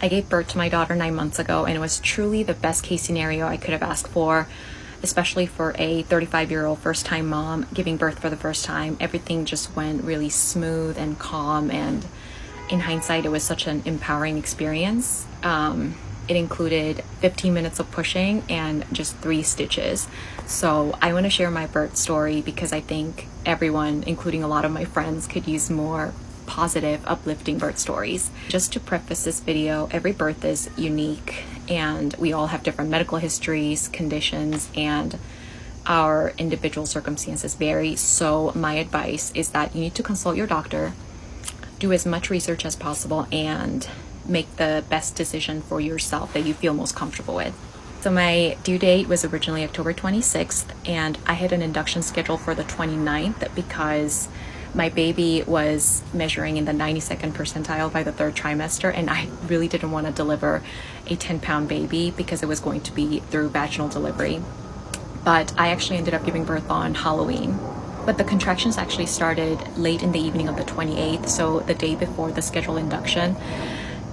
I gave birth to my daughter 9 months ago, and it was truly the best case scenario I could have asked for, especially for a 35-year-old first-time mom giving birth for the first time. Everything just went really smooth and calm, and in hindsight, it was such an empowering experience. It included 15 minutes of pushing and just 3 stitches. So I want to share my birth story because I think everyone, including a lot of my friends, could use more positive, uplifting birth stories. Just to preface this video, every birth is unique and we all have different medical histories, conditions, and our individual circumstances vary. So my advice is that you need to consult your doctor, do as much research as possible, and make the best decision for yourself that you feel most comfortable with. So my due date was originally October 26th, and I had an induction schedule for the 29th because my baby was measuring in the 92nd percentile by the 3rd trimester, and I really didn't want to deliver a 10-pound baby because it was going to be through vaginal delivery. But I actually ended up giving birth on Halloween. But the contractions actually started late in the evening of the 28th, so the day before the scheduled induction.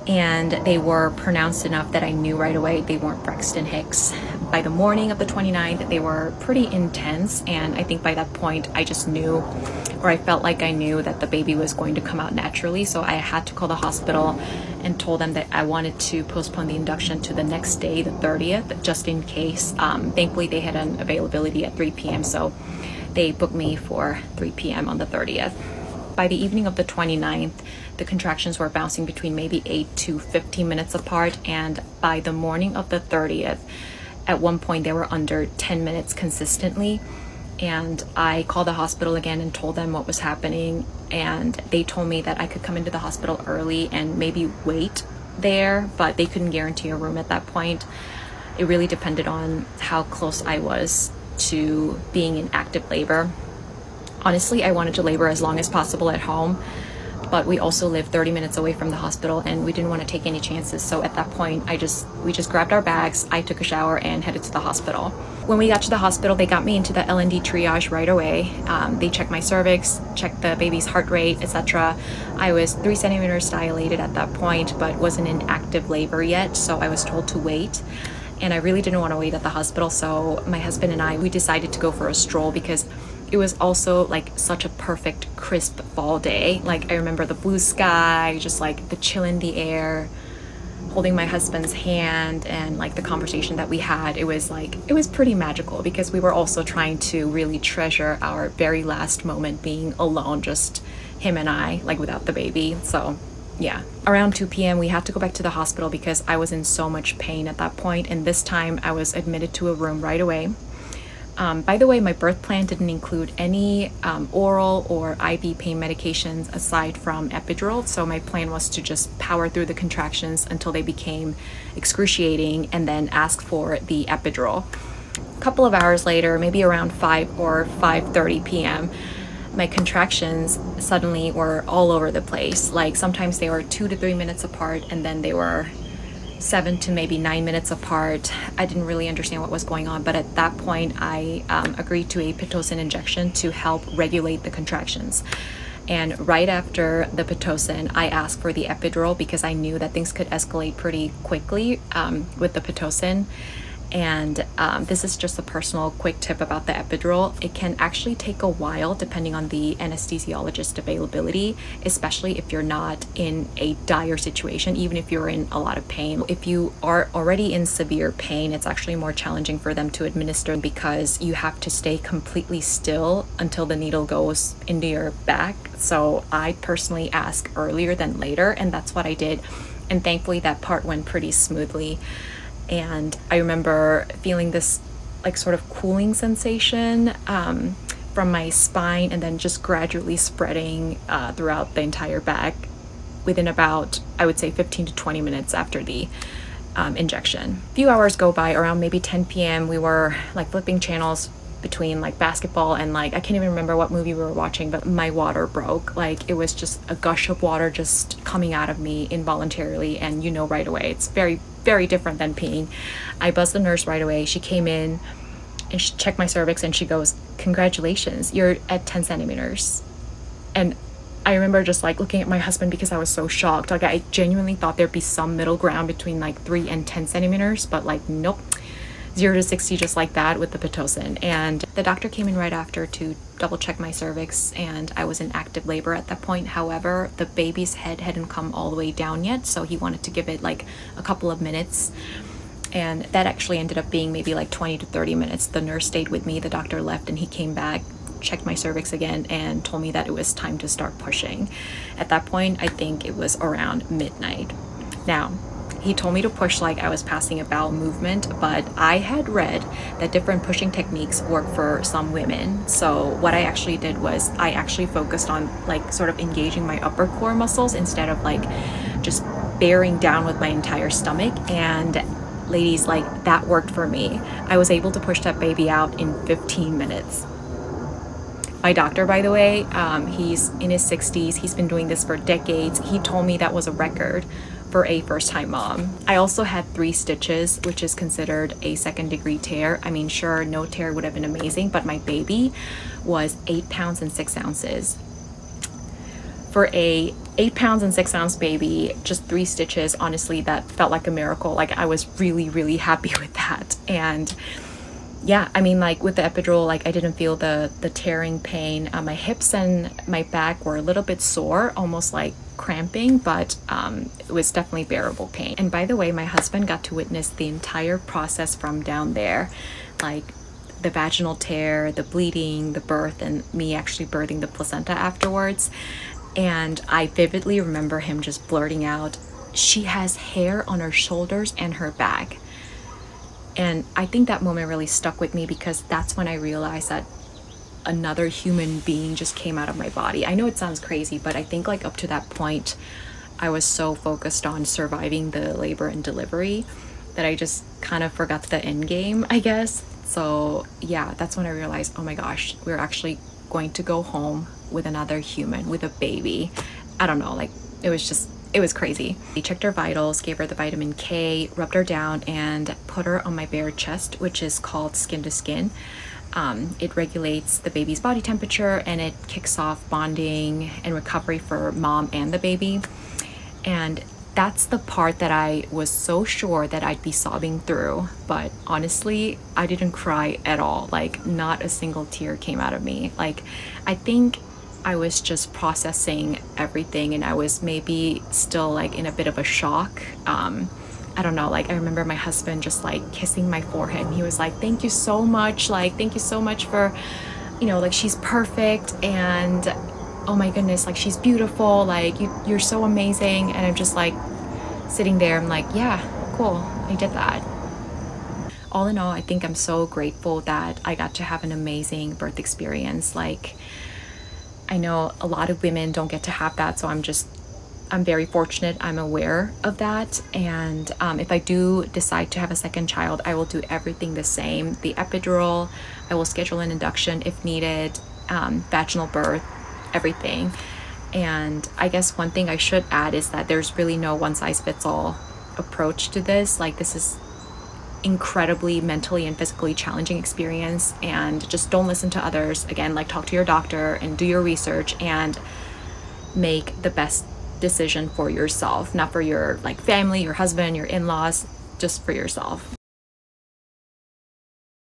And they were pronounced enough that I knew right away they weren't Braxton Hicks. By the morning of the 29th, they were pretty intense, and I think by that point I just knew, or I felt like I knew, that the baby was going to come out naturally. So I had to call the hospital and told them that I wanted to postpone the induction to the next day, the 30th, just in case. Thankfully they had an availability at 3 p.m. so they booked me for 3 p.m. on the 30th. By the evening of the 29th, the contractions were bouncing between maybe 8 to 15 minutes apart, and by the morning of the 30th, at one point they were under 10 minutes consistently. And I called the hospital again and told them what was happening, and they told me that I could come into the hospital early and maybe wait there, but they couldn't guarantee a room at that point. It really depended on how close I was to being in active labor. Honestly, I wanted to labor as long as possible at home, but we also lived 30 minutes away from the hospital and we didn't want to take any chances. So at that point, we just grabbed our bags, I took a shower and headed to the hospital. When we got to the hospital, they got me into the L&D triage right away. They checked my cervix, checked the baby's heart rate, etc. I was 3 centimeters dilated at that point, but wasn't in active labor yet, so I was told to wait. And I really didn't want to wait at the hospital, so my husband and I, we decided to go for a stroll because it was also like such a perfect crisp fall day. Like I remember the blue sky, just like the chill in the air, holding my husband's hand, and like the conversation that we had. It was pretty magical because we were also trying to really treasure our very last moment being alone, just him and I, like without the baby. So yeah, around 2 p.m. we had to go back to the hospital because I was in so much pain at that point, and this time I was admitted to a room right away. By the way, my birth plan didn't include any oral or IV pain medications aside from epidural, so my plan was to just power through the contractions until they became excruciating and then ask for the epidural. A couple of hours later, maybe around 5 or 5:30 p.m., my contractions suddenly were all over the place. Like sometimes they were 2 to 3 minutes apart, and then they were 7 to maybe 9 minutes apart. I didn't really understand what was going on, but at that point I agreed to a Pitocin injection to help regulate the contractions. And right after the Pitocin, I asked for the epidural because I knew that things could escalate pretty quickly with the Pitocin. And this is just a personal quick tip about the epidural. It can actually take a while depending on the anesthesiologist availability, especially if you're not in a dire situation, even if you're in a lot of pain. If you are already in severe pain, it's actually more challenging for them to administer because you have to stay completely still until the needle goes into your back. So I personally ask earlier than later, and that's what I did. And thankfully that part went pretty smoothly. And I remember feeling this like sort of cooling sensation from my spine, and then just gradually spreading throughout the entire back within about, I would say, 15 to 20 minutes after the injection. A few hours go by. Around maybe 10 p.m. we were like flipping channels between like basketball and like, I can't even remember what movie we were watching, but my water broke. Like it was just a gush of water just coming out of me involuntarily, and you know right away it's very, very different than peeing. I buzzed the nurse right away. She came in and she checked my cervix and she goes, "Congratulations, you're at 10 centimeters. And I remember just like looking at my husband because I was so shocked. Like I genuinely thought there'd be some middle ground between like 3 and 10 centimeters, but like nope, 0 to 60 just like that with the Pitocin. And the doctor came in right after to double check my cervix, and I was in active labor at that point. However, the baby's head hadn't come all the way down yet, so he wanted to give it like a couple of minutes. And that actually ended up being maybe like 20 to 30 minutes. The nurse stayed with me, the doctor left, and he came back, checked my cervix again, and told me that it was time to start pushing. At that point, I think it was around midnight. Now, he told me to push like I was passing a bowel movement, but I had read that different pushing techniques work for some women. So what I actually did was I actually focused on like sort of engaging my upper core muscles instead of like just bearing down with my entire stomach. And ladies, like that worked for me. I was able to push that baby out in 15 minutes. My doctor, by the way, he's in his 60s. He's been doing this for decades. He told me that was a record for a first-time mom. I also had 3 stitches, which is considered a second-degree tear. I mean, sure, no tear would have been amazing, but my baby was 8 pounds and 6 ounces. For a 8 pounds and 6 ounce baby, just 3 stitches, honestly, that felt like a miracle. Like I was really, really happy with that. And yeah, I mean, like with the epidural, like I didn't feel the tearing pain. My hips and my back were a little bit sore, almost like cramping, but it was definitely bearable pain. And by the way, my husband got to witness the entire process from down there, like the vaginal tear, the bleeding, the birth, and me actually birthing the placenta afterwards. And I vividly remember him just blurting out, "She has hair on her shoulders and her back." And I think that moment really stuck with me because that's when I realized that another human being just came out of my body. I know it sounds crazy, but I think like up to that point, I was so focused on surviving the labor and delivery that I just kind of forgot the end game, I guess. So yeah, that's when I realized, oh my gosh, we're actually going to go home with another human, with a baby. I don't know, like it was crazy. They checked her vitals, gave her the vitamin K, rubbed her down, and put her on my bare chest, which is called skin to skin. It regulates the baby's body temperature, and it kicks off bonding and recovery for mom and the baby. And that's the part that I was so sure that I'd be sobbing through. But honestly, I didn't cry at all. Like not a single tear came out of me. Like I think I was just processing everything, and I was maybe still like in a bit of a shock. I don't know, like I remember my husband just like kissing my forehead, and he was like, "Thank you so much, like thank you so much for, you know, like she's perfect, and oh my goodness, like she's beautiful, like you're so amazing." And I'm just like sitting there, I'm like, yeah, cool, I did that. All in all, I think I'm so grateful that I got to have an amazing birth experience. Like I know a lot of women don't get to have that, so I'm very fortunate. I'm aware of that. And if I do decide to have a second child, I will do everything the same. The epidural, I will schedule an induction if needed, vaginal birth, everything. And I guess one thing I should add is that there's really no one size fits all approach to this. Like this is incredibly mentally and physically challenging experience, and just don't listen to others. Again, like talk to your doctor and do your research and make the best decision for yourself, not for your like family, your husband, your in-laws, just for yourself.